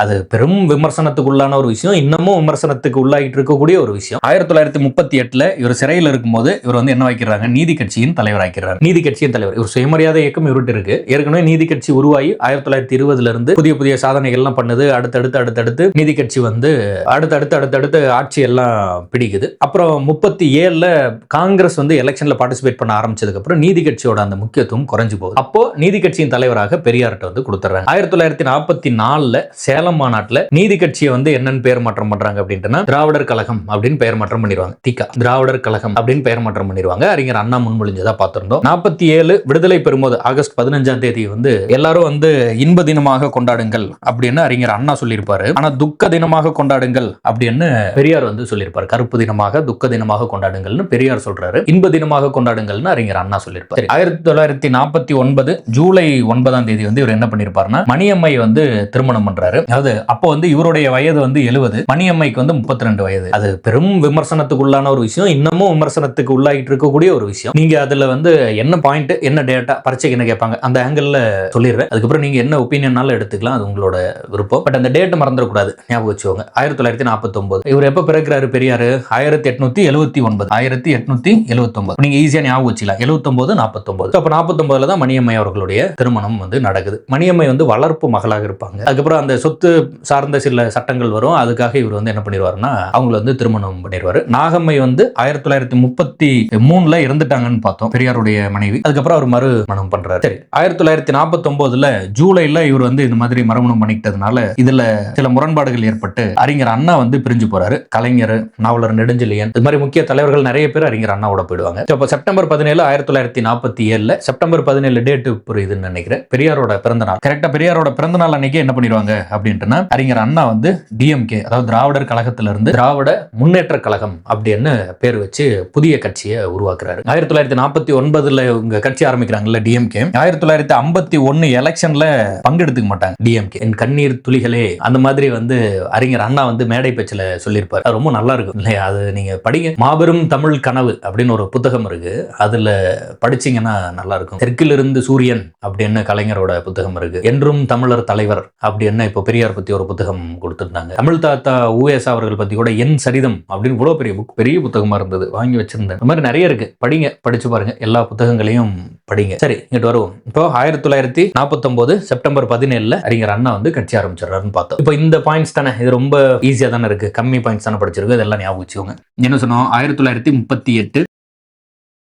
அது பெரும் விமர்சனத்துக்குள்ளான ஒரு விஷயம், இன்னமும் விமர்சனத்துக்கு உள்ளாகிட்டு இருக்கக்கூடிய ஒரு விஷயம். 1938 இவர் சிறையில் இருக்கும்போது இவர் வந்து என்ன வைக்கிறாங்க, நீதி கட்சியின் தலைவர் ஆக்கிறாங்க. நீதி கட்சியின் தலைவர், இவர் சுயமரியாதை இயக்கம் இவர்கிட்ட இருக்கு. ஏற்கனவே நீதி கட்சி உருவாகி 1920 இருந்து புதிய புதிய சாதனைகள் எல்லாம் பண்ணுது. அடுத்தடுத்து நீதி கட்சி வந்து அடுத்தடுத்து ஆட்சி எல்லாம் பிடிக்குது. அப்புறம் 37 காங்கிரஸ் வந்து எலெக்ஷன்ல பார்ட்டிசிபேட் பண்ண ஆரம்பிச்சதுக்கு அப்புறம் நீதி கட்சியோட அந்த முக்கியத்துவம் குறைஞ்சு போகுது. அப்போ நீதி கட்சியின் தலைவராக பெரியார்ட்ட வந்து கொடுத்துறாங்க. 1944 சேலம் மாநாட்டில் நீதி கட்சியை வந்து என்னன்னு பெயர் மாற்றம் பண்றாங்க அப்படின்ட்டுனா திராவிடர் கழகம் அப்படின்னு பெயர் மாற்றம் பண்ணிடுவாங்க. திகா, திராவிடர் கழகம் அப்படின்னு பெயர் மாற்றம் பண்ணிடுவாங்க. அறிஞர் அண்ணா முன்மொழிஞ்சதா பார்த்திருந்தோம். 47 விடுதலை பெறும்போது ஆகஸ்ட் 15ஆம் தேதி வந்து எல்லாரும் வந்து இன்ப தினமாக கொண்டாடுங்கள் அப்படின்னு அறிஞர் அண்ணா சொல்லியிருப்பாரு. ஆனா துக்க தினமாக கொண்டாடுங்கள் அப்படின்னு பெரியார் வந்து சொல்லியிருப்பாரு. கருப்பு தினமாக துக்க தினமாக கொண்டாடுங்கள்னு பெரியார் சொல்றாரு. இன்ப தினமாக கொண்டாடுங்கள்னு அறிஞர் அண்ணா சொல்லியிருப்பாரு. 1949 ஜூலை 9ஆம் தேதி வந்து இவர் என்ன பண்ணிருப்பாருன்னா மணியம்மை வந்து திருமணம் பண்றாரு. அதாவது அப்போ வந்து இவருடைய வயது வந்து 70, மணியம்மைக்கு வந்து 32 வயது. அது பெரும் விமர்சனத்துக்குள்ளான ஒரு விஷயம், இன்னமும் விமர்சனத்துக்கு உள்ளாகிட்டு இருக்கக்கூடிய ஒரு விஷயம். நீங்க அதுல வந்து என்ன பாயிண்ட், என்ன டேட்டா, பரீட்சைக்கு என்ன கேட்பாங்க அந்த ஆங்கிள் சொல்லிடுறேன். அதுக்கப்புறம் நீங்க என்ன ஒப்பீனியனால எடுத்துக்கலாம், அது உங்களோட விருப்பம். பட் அந்த டேட் மறந்துடக்கூடாது, ஞாபகம் வச்சுக்கோங்க. 1949 இவர் எப்ப பிறக்கிறாரு பெரியாரு? 1879. 1879 நீங்க ஈஸியா ஞாபகம் வச்சுக்கலாம். 79 49. அப்ப 49 தான் மணியம்மை அவர்களுடைய திருமணம் வந்து நடக்குது. மணியம்மை வந்து வளர்ப்பு மகளாக இருப்பாங்க. அதுக்கப்புறம் அந்த சொத்து சார்ந்த சில சட்டங்கள் வரும். அதுக்காக இவர் வந்து என்ன பண்ணிடுவாருன்னா அவங்களை வந்து திருமணம் பண்ணிடுவாரு. நாகம்மை வந்து 1933 இறந்துட்டாங்கன்னு பார்த்தோம், பெரியாருடைய மனைவி. அதுக்கப்புறம் அவர் மறுமணம் பண்றாரு. சரி, 1949 ஜூலைல இவர் வந்து இந்த மாதிரி மறுமணம் பண்ணிக்கிட்டதுனால இதுல சில முரண்பாடுகள் ஏற்பட்டு அறிஞர் அண்ணா வந்து பிரிஞ்சு போறாரு. கலைஞர், நாவலர் நெடுஞ்செழியன், இது மாதிரி முக்கிய தலைவர்கள் நிறைய பேர் அறிஞர் அண்ணாவோட போயிடுவாங்க. அப்ப செப்டம்பர் 17 1947 செப்டம்பர் 17 டேட் புரியுதுன்னு நினைக்கிறேன், பெரியாரோட பிறந்த நாள். கரெக்டா பெரியாரோட பிறந்த நாள் அன்னைக்கு என்ன பண்ணிடுவாங்க அப்படின்ட்டுனா அறிஞர் அண்ணா வந்து டிஎம்கே, அதாவது திராவிடர் கழகத்திலிருந்து திராவிட முன்னேற்ற கழகம் அப்படின்னு பேர் வச்சு புதிய கட்சியை உருவாக்குறாரு. 1949 இவங்க கட்சி ஆரம்பிக்கிறாங்கல்ல டிஎம்கே. 1951 எலெக்ஷன்ல பங்கெடுத்துக்க மாட்டாங்க டிஎம்கே. என் கண்ணீர் துளிகளே அந்த மாதிரி வந்து அறிஞர் அண்ணா வந்து மேடை பேச்சில் சொல்லியிருப்பார். அது ரொம்ப நல்லா இருக்கும் இல்லையா? அது நீங்க படிங்க. மாபெரும் தமிழ் கனவு அப்படின்னு ஒரு புத்தகம் இருக்கு, அதுல படிச்சீங்கன்னா நல்லா இருக்கும். தெற்கிலிருந்து சூரியன் அப்படின்னு கலைஞரோட புத்தகம் இருக்கு. என்றும் தமிழர் தலைவர் அப்படின்னு இப்போ பெரியார் பத்தி ஒரு புத்தகம் கொடுத்திருந்தாங்க. தமிழ் தாத்தா ஊஎஸ் அவர்கள் பத்தி கூட என் சரிதம் அப்படின்னு இவ்வளவு பெரிய புக், பெரிய புத்தகமா இருந்தது, வாங்கி வச்சிருந்தேன். இந்த மாதிரி நிறைய இருக்கு, படிங்க, படிச்சு பாருங்க, எல்லா புத்தகங்களையும் படிங்க. சரி, இங்கிட்டு வருவோம். இப்போ 1949 செப்டம்பர் 17 அறிஞர் அண்ணா வந்து கட்சி ஆரம்பிச்சிடறாருன்னு பார்த்தோம். இப்போ இந்த பாயிண்ட்ஸ் தானே, இது ரொம்ப ஈஸியா தானே இருக்கு, கம்மி பாயிண்ட்ஸ் தானே படிச்சிருக்கு, இதெல்லாம் ஞாபகம் வச்சுக்கோங்க. என்ன சொன்னோம்? 1938